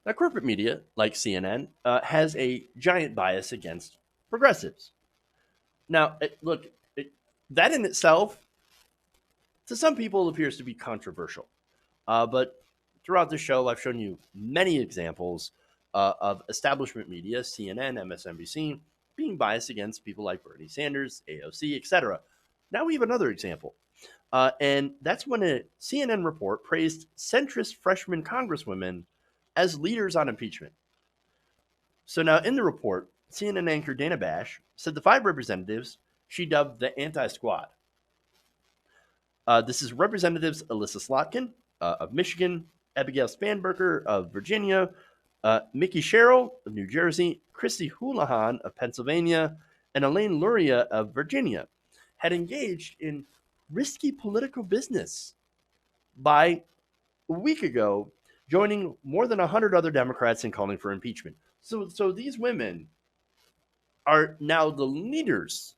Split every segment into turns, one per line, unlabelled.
Now, corporate media, like CNN, has a giant bias against progressives. Now, look, that in itself, to some people, appears to be controversial. But throughout the show, I've shown you many examples of establishment media, CNN, MSNBC, being biased against people like Bernie Sanders, AOC, etc. Now we have another example. And that's when a CNN report praised centrist freshman congresswomen as leaders on impeachment. So now in the report, CNN anchor Dana Bash said the five representatives she dubbed the anti squad. This is Representatives Alyssa Slotkin of Michigan, Abigail Spanberger of Virginia, Mickey Sherrill of New Jersey, Christy Houlihan of Pennsylvania, and Elaine Luria of Virginia had engaged in risky political business by a week ago, joining more than 100 other Democrats in calling for impeachment. So these women are now the leaders,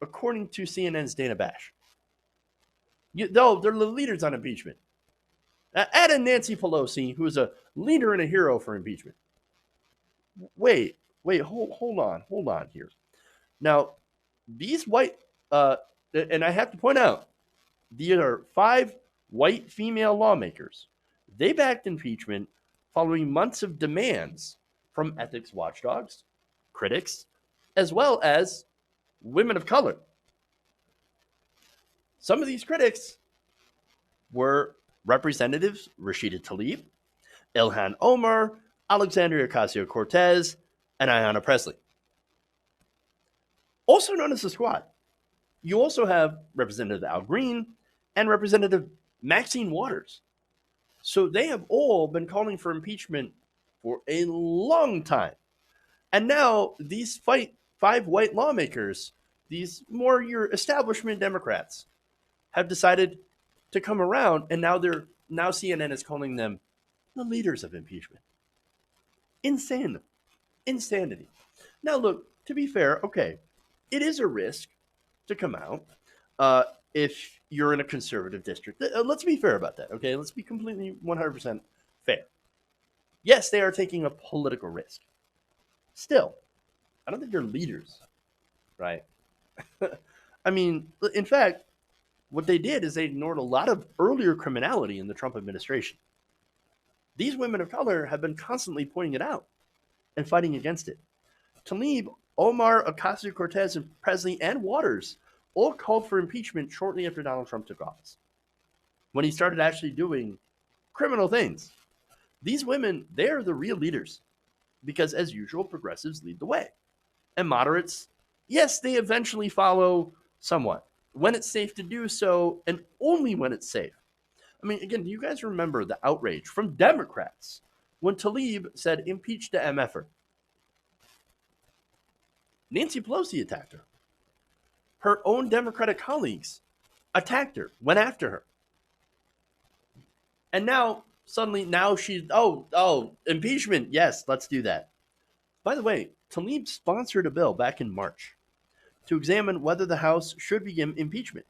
according to CNN's Dana Bash. They're the leaders on impeachment. Add in Nancy Pelosi, who is a leader and a hero for impeachment. Hold on here. Now, these and I have to point out, these are five white female lawmakers. They backed impeachment following months of demands from ethics watchdogs, critics, as well as women of color. Some of these critics were Representatives Rashida Tlaib, Ilhan Omar, Alexandria Ocasio-Cortez, and Ayanna Pressley. Also known as the Squad. You also have Representative Al Green and Representative Maxine Waters. So they have all been calling for impeachment for a long time. And now these five white lawmakers, these more your establishment Democrats, have decided to come around, and now CNN is calling them the leaders of impeachment. Insane. Insanity. Now, look, to be fair, okay, it is a risk to come out if you're in a conservative district. Let's be fair about that, okay? Let's be completely 100% fair. Yes, they are taking a political risk. Still, I don't think they're leaders, right? I mean, in fact, what they did is they ignored a lot of earlier criminality in the Trump administration. These women of color have been constantly pointing it out and fighting against it. Tlaib, Omar, Ocasio-Cortez, and Presley, and Waters all called for impeachment shortly after Donald Trump took office, when he started actually doing criminal things. These women, they are the real leaders because, as usual, progressives lead the way. And moderates, yes, they eventually follow somewhat when it's safe to do so, and only when it's safe. I mean, again, do you guys remember the outrage from Democrats when Tlaib said, impeach the MFer? Nancy Pelosi attacked her. Her own Democratic colleagues attacked her, went after her. And now, suddenly, she's, impeachment. Yes, let's do that. By the way, Tlaib sponsored a bill back in March to examine whether the House should begin impeachment.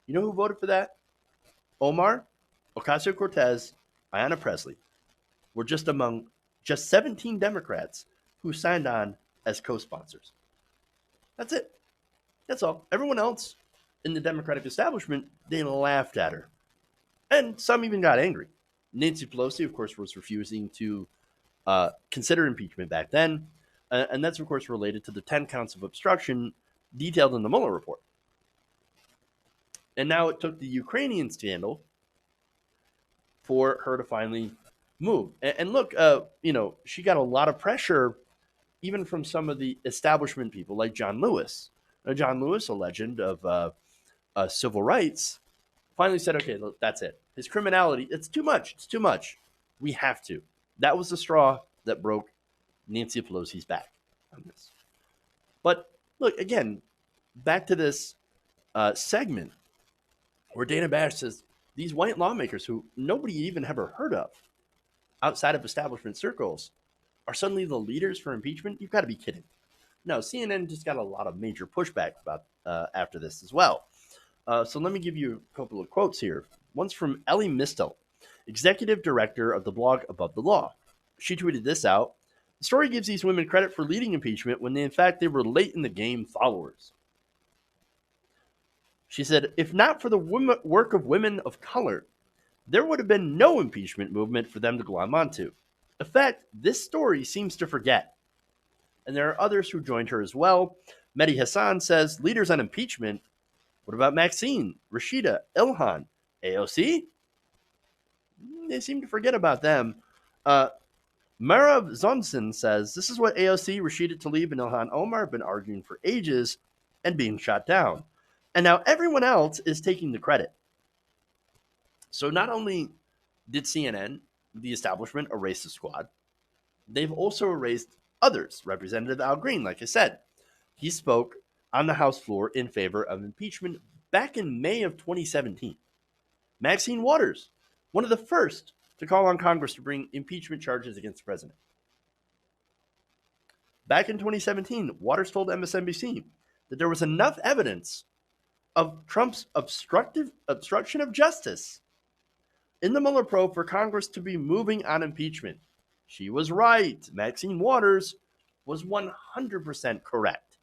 You know who voted for that? Omar, Ocasio-Cortez, Ayanna Pressley were just among 17 Democrats who signed on as co-sponsors. That's it. That's all. Everyone else in the Democratic establishment, they laughed at her. And some even got angry. Nancy Pelosi, of course, was refusing to consider impeachment back then. And that's, of course, related to the 10 counts of obstruction detailed in the Mueller report. And now it took the Ukrainian scandal for her to finally move. And look, she got a lot of pressure even from some of the establishment people like John Lewis. John Lewis, a legend of civil rights, finally said, okay, look, that's it. His criminality, it's too much. It's too much. We have to. That was the straw that broke Nancy Pelosi's back on this. But look, again, back to this segment where Dana Bash says these white lawmakers who nobody even ever heard of outside of establishment circles are suddenly the leaders for impeachment. You've got to be kidding. No, CNN just got a lot of major pushback about after this as well. So let me give you a couple of quotes here. One's from Ellie Mistel, executive director of the blog Above the Law. She tweeted this out. The story gives these women credit for leading impeachment when in fact they were late in the game followers. She said, if not for the work of women of color, there would have been no impeachment movement for them to glom onto. In fact, this story seems to forget. And there are others who joined her as well. Mehdi Hassan says, leaders on impeachment. What about Maxine, Rashida, Ilhan, AOC? They seem to forget about them. Marav Zonson says, this is what AOC, Rashida Tlaib, and Ilhan Omar have been arguing for ages and being shot down. And now everyone else is taking the credit. So not only did CNN, the establishment, erase the squad, they've also erased others. Representative Al Green, like I said, he spoke on the House floor in favor of impeachment back in May of 2017. Maxine Waters, one of the first to call on Congress to bring impeachment charges against the president. Back in 2017, Waters told MSNBC that there was enough evidence of Trump's obstruction of justice in the Mueller probe for Congress to be moving on impeachment. She was right. Maxine Waters was 100% correct.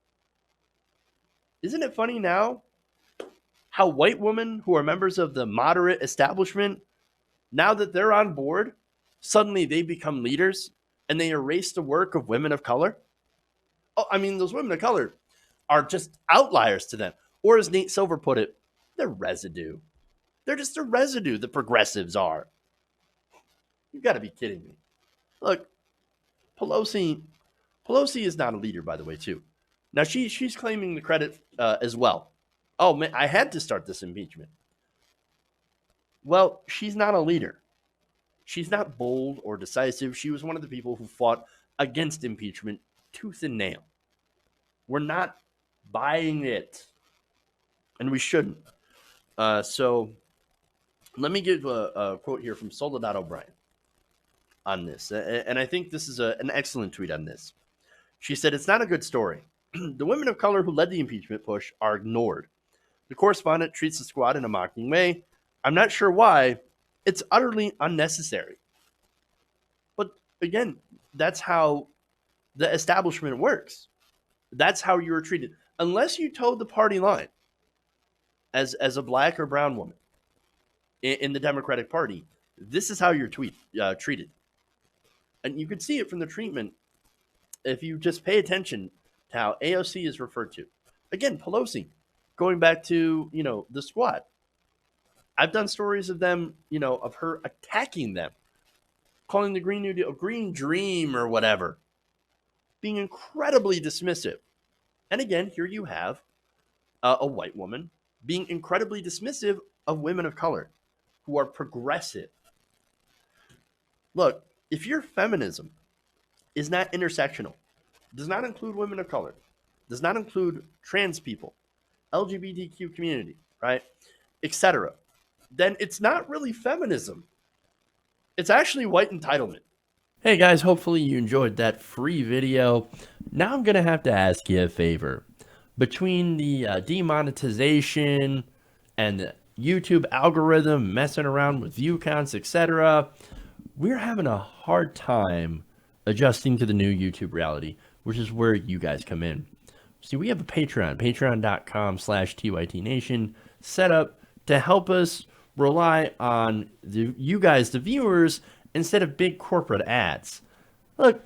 Isn't it funny now how white women who are members of the moderate establishment, now that they're on board, suddenly they become leaders and they erase the work of women of color? Oh, I mean, those women of color are just outliers to them. Or as Nate Silver put it, they're residue. They're just a residue, the progressives are. You've got to be kidding me. Look, Pelosi is not a leader, by the way, too. Now, she's claiming the credit as well. Oh, man, I had to start this impeachment. Well, she's not a leader. She's not bold or decisive. She was one of the people who fought against impeachment tooth and nail. We're not buying it. And we shouldn't. So let me give a quote here from Soledad O'Brien on this. And I think this is an excellent tweet on this. She said, it's not a good story. The women of color who led the impeachment push are ignored. The correspondent treats the squad in a mocking way. I'm not sure why. It's utterly unnecessary. But again, that's how the establishment works. That's how you're treated. Unless you toe the party line as a black or brown woman in the Democratic Party, this is how you're treated. And you can see it from the treatment if you just pay attention to how AOC is referred to. Again, Pelosi, going back to, the squad. I've done stories of them, of her attacking them, calling the Green New Deal a green dream or whatever, being incredibly dismissive. And again, here you have a white woman being incredibly dismissive of women of color who are progressive. Look, if your feminism is not intersectional, does not include women of color, does not include trans people, LGBTQ community, right, etc., then it's not really feminism. It's actually white entitlement. Hey guys, hopefully you enjoyed that free video. Now I'm going to have to ask you a favor. Between the demonetization and the YouTube algorithm messing around with view counts, etc., we're having a hard time adjusting to the new YouTube reality, which is where you guys come in. See, we have a Patreon, patreon.com/TYTNation, set up to help us rely on you guys, the viewers, instead of big corporate ads. Look,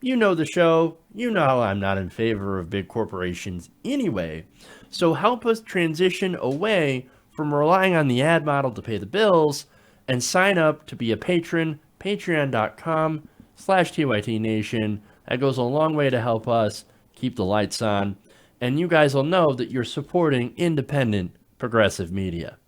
you know the show. You know how I'm not in favor of big corporations anyway. So help us transition away from relying on the ad model to pay the bills and sign up to be a patron, patreon.com/TYTNation. That goes a long way to help us keep the lights on. And you guys will know that you're supporting independent progressive media.